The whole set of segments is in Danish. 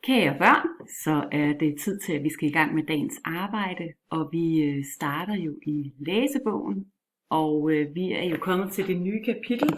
Kære børn, så er det tid til, at vi skal i gang med dagens arbejde, og vi starter jo i læsebogen, og vi er jo kommet til det nye kapitel,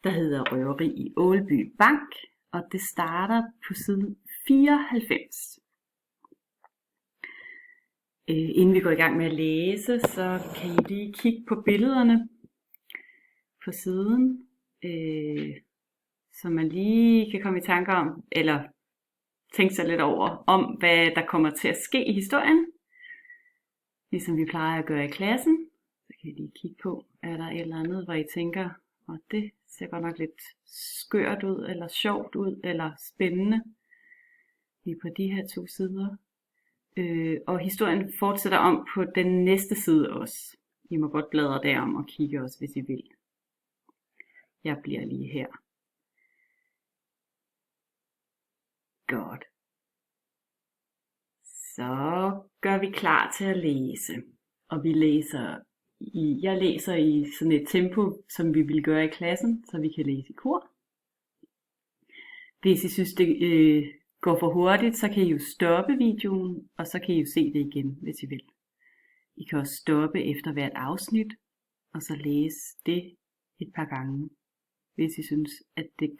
der hedder Røveri i Ålby Bank, og det starter på side 94. Inden vi går i gang med at læse, så kan I lige kigge på billederne på siden, så man lige kan komme i tanker om, eller tænke sig lidt over, om hvad der kommer til at ske i historien. Ligesom vi plejer at gøre i klassen. Så kan I lige kigge på, er der et eller andet, hvor I tænker, det ser godt nok lidt skørt ud, eller sjovt ud, eller spændende. Lige på de her to sider. Og historien fortsætter om på den næste side også. I må godt bladre derom og kigge også, hvis I vil. Jeg bliver lige her. Godt. Så gør vi klar til at læse. Og jeg læser i sådan et tempo, som vi vil gøre i klassen, så vi kan læse i kor. Hvis I synes, det går for hurtigt, så kan I jo stoppe videoen, og så kan I jo se det igen, hvis I vil. I kan også stoppe efter hvert afsnit, og så læse det et par gange, hvis I synes, at det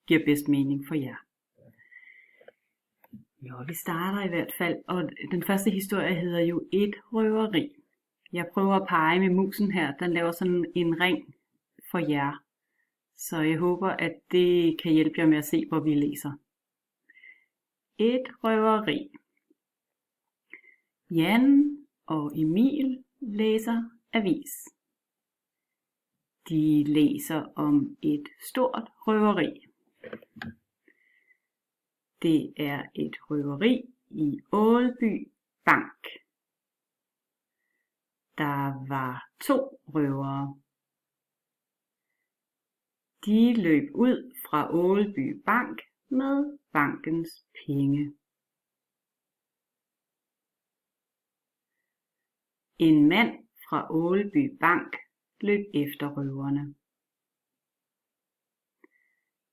giver bedst mening for jer. Jo, vi starter i hvert fald, og den første historie hedder jo Et røveri. Jeg prøver at pege med musen her, den laver sådan en ring for jer. Så jeg håber, at det kan hjælpe jer med at se, hvor vi læser. Et røveri. Jan og Emil læser avis. De læser om et stort røveri. Det er et røveri i Ålby Bank. Der var 2 røvere. De løb ud fra Ålby Bank med bankens penge. En mand fra Ålby Bank løb efter røverne.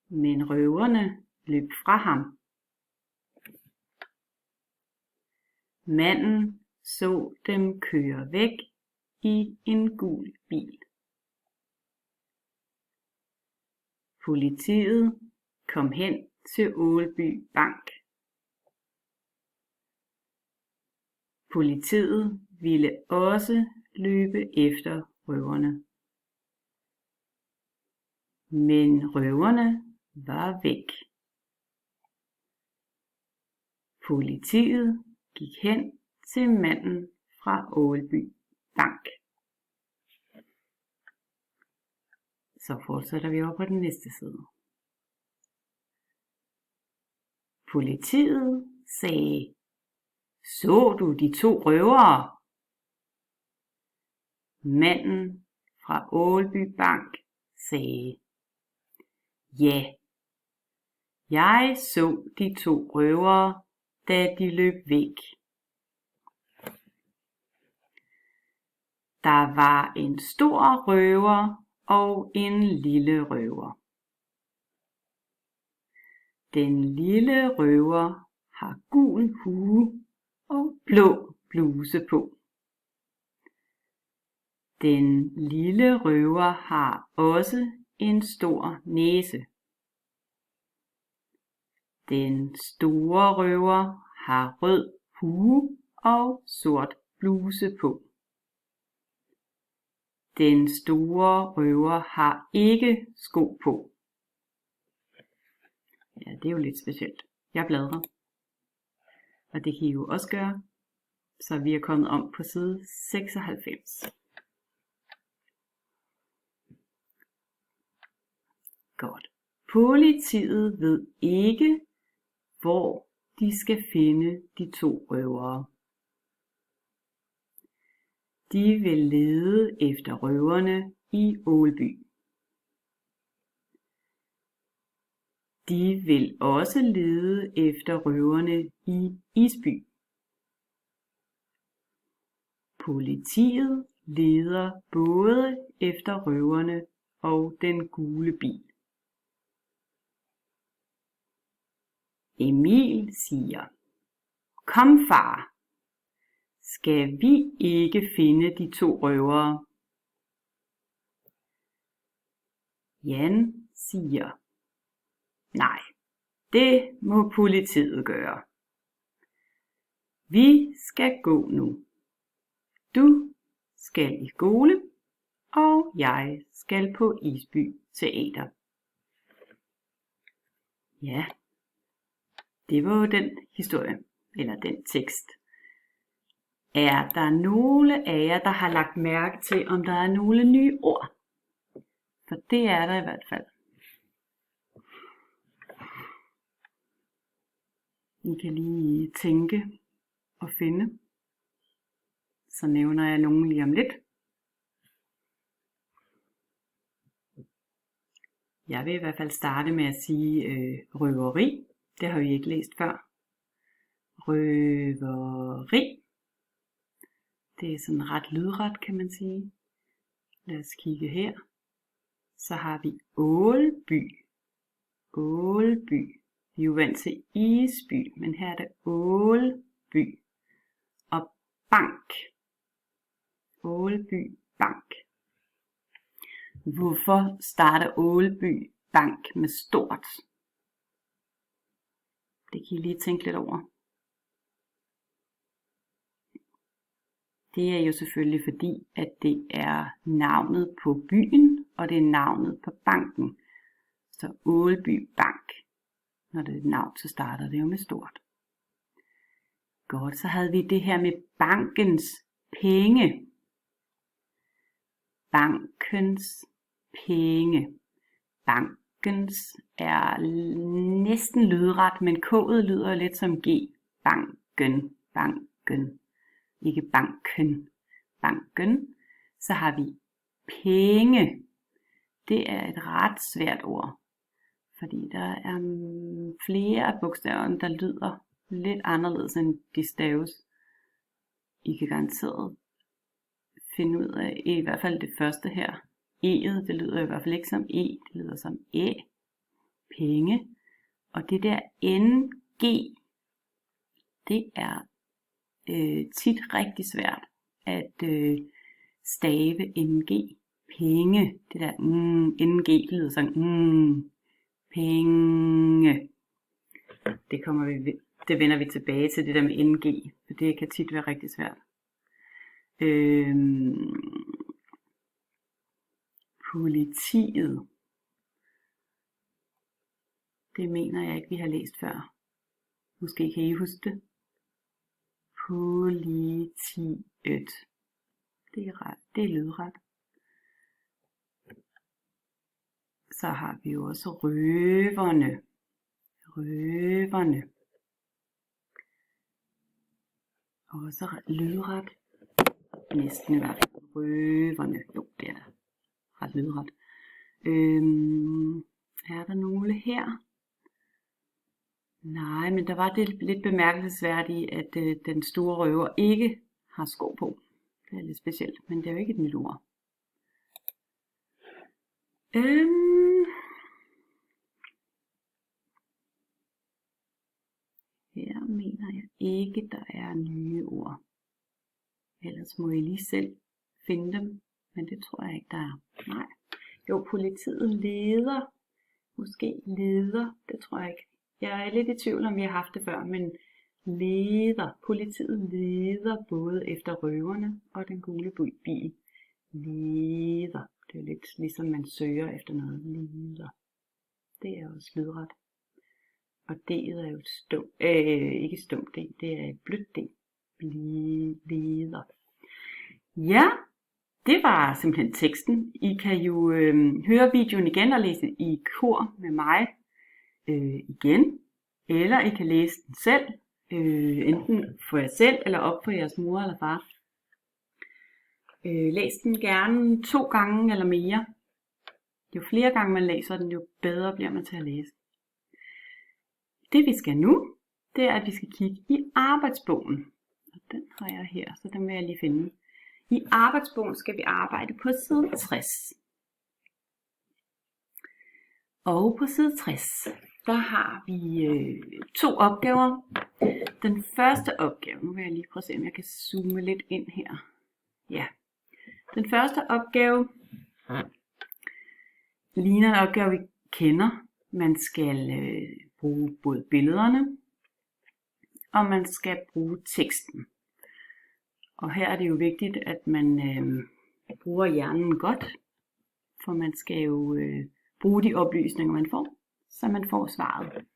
Men røverne løb fra ham. Manden så dem køre væk i en gul bil. Politiet kom hen til Ålby Bank. Politiet ville også løbe efter røverne. Men røverne var væk. Politiet gik hen til manden fra Ålby Bank. Så fortsætter vi over på den næste side. Politiet sagde, så du de 2 røvere? Manden fra Ålby Bank sagde, ja, jeg så de 2 røvere, da de løb væk. Der var en stor røver og en lille røver. Den lille røver har gul hue og blå bluse på. Den lille røver har også en stor næse. Den store røver har rød hue og sort bluse på. Den store røver har ikke sko på. Ja, det er jo lidt specielt. Jeg bladrer. Og det kan I jo også gøre. Så vi er kommet om på side 96. Godt. Politiet ved ikke, hvor de skal finde de 2 røvere. De vil lede efter røverne i Ålby. De vil også lede efter røverne i Isby. Politiet leder både efter røverne og den gule bil. Emil siger, kom far, skal vi ikke finde de 2 røvere? Jan siger, nej, det må politiet gøre. Vi skal gå nu. Du skal i skole, og jeg skal på Isby Teater. Ja, det var jo den historie, eller den tekst. Er der nogle af jer, der har lagt mærke til, om der er nogle nye ord? For det er der i hvert fald. I kan lige tænke og finde. Så nævner jeg nogen lige om lidt. Jeg vil i hvert fald starte med at sige røveri. Det har vi ikke læst før. Røveri. Det er sådan ret lydret, kan man sige. Lad os kigge her. Så har vi Ålby. Ålby. Vi er jo vant til Isby, men her er det Ålby. Og bank. Ålby Bank. Hvorfor starter Ålby Bank med stort? Det kan I lige tænke lidt over. Det er jo selvfølgelig fordi, at det er navnet på byen, og det er navnet på banken. Så Ålby Bank. Når det er et navn, så starter det jo med stort. Godt, så havde vi det her med bankens penge. Bankens penge. Bankens er næsten lydret, men k'et lyder lidt som G. Banken, banken. Ikke banken, banken. Så har vi penge. Det er et ret svært ord, fordi der er flere af bogstaverne, der lyder lidt anderledes end de staves. I kan garanteret finde ud af, i hvert fald det første her. E'et, det lyder i hvert fald ikke som E, det lyder som Æ. Penge. Og det der NG, det er tit rigtig svært at stave NG. Penge. Det der NG, det lyder sådan penge. Det vender vi tilbage til, det der med NG, for det kan tit være rigtig svært. Politiet. Det mener jeg ikke, vi har læst før. Måske kan I huske det. Politiet. Det er lydret. Så har vi jo også røverne. Røverne. Også lydret. Næsten i hvert fald. Røverne. Jo, det er der. Ret lydret. Er der nogle her? Nej, men der var det lidt bemærkelsesværdigt, at den store røver ikke har sko på. Det er lidt specielt, men det er jo ikke et nyt ord. Her mener jeg ikke, der er nye ord. Ellers må I lige selv finde dem, men det tror jeg ikke, der er. Nej. Jo, politiet leder. Måske leder, det tror jeg ikke. Jeg er lidt i tvivl, om vi har haft det før, men leder. Politiet leder både efter røverne og den gule bil. Leder. Det er lidt ligesom man søger efter noget. Leder. Det er også lydret. Og D'et er jo et stumt, ikke stumt D, det er et blødt D. Leder. Ja, det var simpelthen teksten. I kan jo høre videoen igen og læse i kor med mig igen. Eller I kan læse den selv, enten for jer selv eller op for jeres mor eller far. Læs den gerne 2 gange eller mere. Jo flere gange man læser den, jo bedre bliver man til at læse. Det vi skal nu, det er at vi skal kigge i arbejdsbogen. Og den har jeg her, så den vil jeg lige finde. I arbejdsbogen skal vi arbejde på side 60. Og på side 60, der har vi 2 opgaver. Den første opgave, nu vil jeg lige prøve at se, om jeg kan zoome lidt ind her. Ja, den første opgave ligner en opgave, vi kender. Man skal bruge både billederne, og man skal bruge teksten. Og her er det jo vigtigt, at man bruger hjernen godt, for man skal jo bruge de oplysninger, man får, så man får svaret.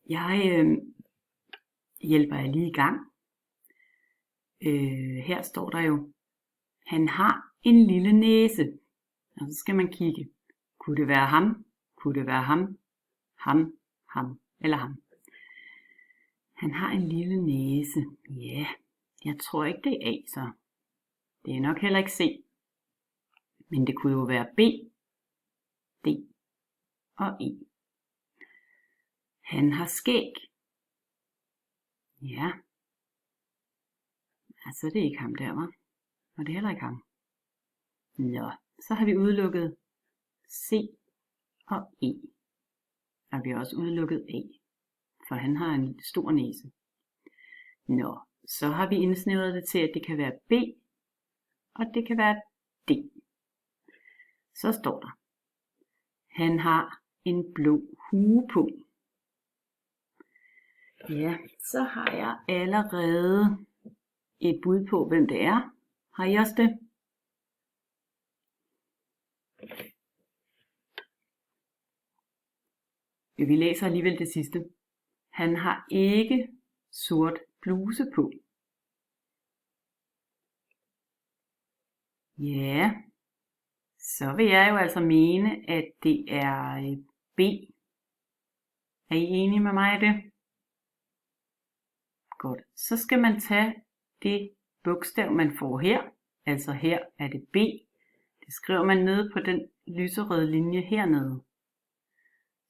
Jeg hjælper jer lige i gang. Her står der jo, han har en lille næse. Og så skal man kigge. Kunne det være ham? Kunne det være ham? Ham eller ham? Han har en lille næse. Ja, jeg tror ikke det er A så. Det er nok heller ikke C. Men det kunne jo være B, D og E. Han har skæg. Ja. Altså det er ikke ham der, var. Og det er heller ikke ham. Nå, så har vi udelukket C og E. Og vi har også udelukket A, for han har en stor næse. Nå, så har vi indsnævret det til, at det kan være B, og det kan være D. Så står der, han har en blå hue på. Ja, så har jeg allerede et bud på, hvem det er. Har I også det? Vi læser alligevel det sidste. Han har ikke sort bluse på. Ja, så vil jeg jo altså mene, at det er B. Er I enige med mig i det? Godt. Så skal man tage det bogstav, man får her. Altså her er det B. Det skriver man nede på den lyserøde linje hernede.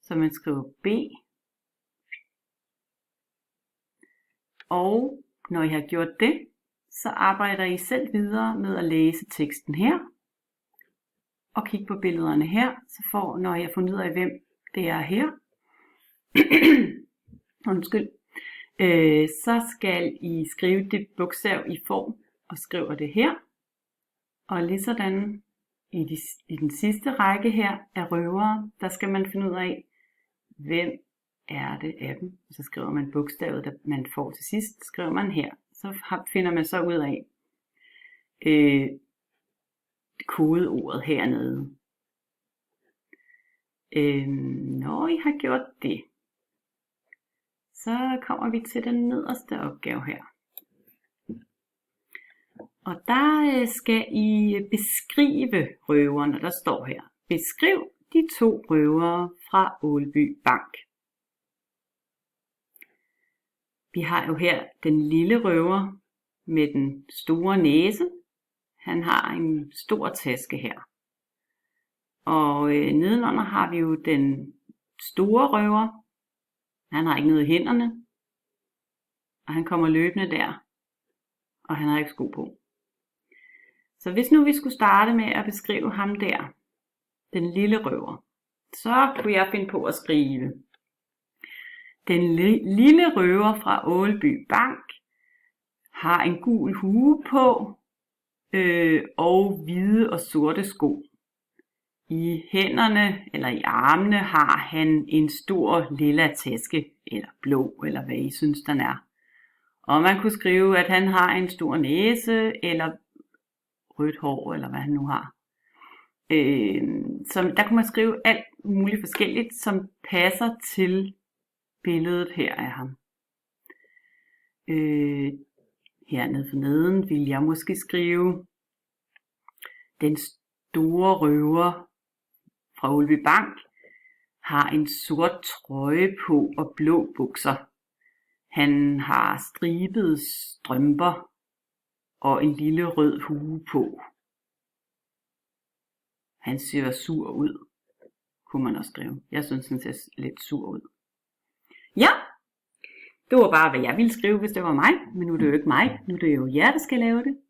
Så man skriver B. Og når I har gjort det, så arbejder I selv videre med at læse teksten her. Og kigge på billederne her, så når jeg har fundet ud af, hvem det er her. Undskyld. Så skal I skrive det bogstav, I får, og skriver det her. Og lige sådan i den sidste række her af røvere, der skal man finde ud af, hvem er det af dem. Så skriver man bogstavet, der man får til sidst, skriver man her. Så finder man så ud af kodeordet hernede. Når I har gjort det, så kommer vi til den nederste opgave her. Og der skal I beskrive røverne, der står her. Beskriv de 2 røvere fra Ålby Bank. Vi har jo her den lille røver med den store næse. Han har en stor taske her. Og nedenunder har vi jo den store røver. Han har ikke noget i hænderne. Og han kommer løbende der. Og han har ikke sko på. Så hvis nu vi skulle starte med at beskrive ham der, den lille røver, så kunne jeg finde på at skrive. Den lille røver fra Ålby Bank har en gul hue på og hvide og sorte sko. I hænderne eller i armene har han en stor lilla taske, eller blå, eller hvad I synes den er. Og man kunne skrive, at han har en stor næse, eller rødt hår, eller hvad han nu har. Så der kunne man skrive alt muligt forskelligt, som passer til billedet her af ham. Hernede for neden vil jeg måske skrive, den store røver fra Ålby Bank har en sort trøje på og blå bukser. Han har stribede strømper og en lille rød hue på. Han ser sur ud, kunne man også skrive. Jeg synes, han ser lidt sur ud. Ja, det var bare, hvad jeg ville skrive, hvis det var mig. Men nu er det jo ikke mig. Nu er det jo jer, der skal lave det.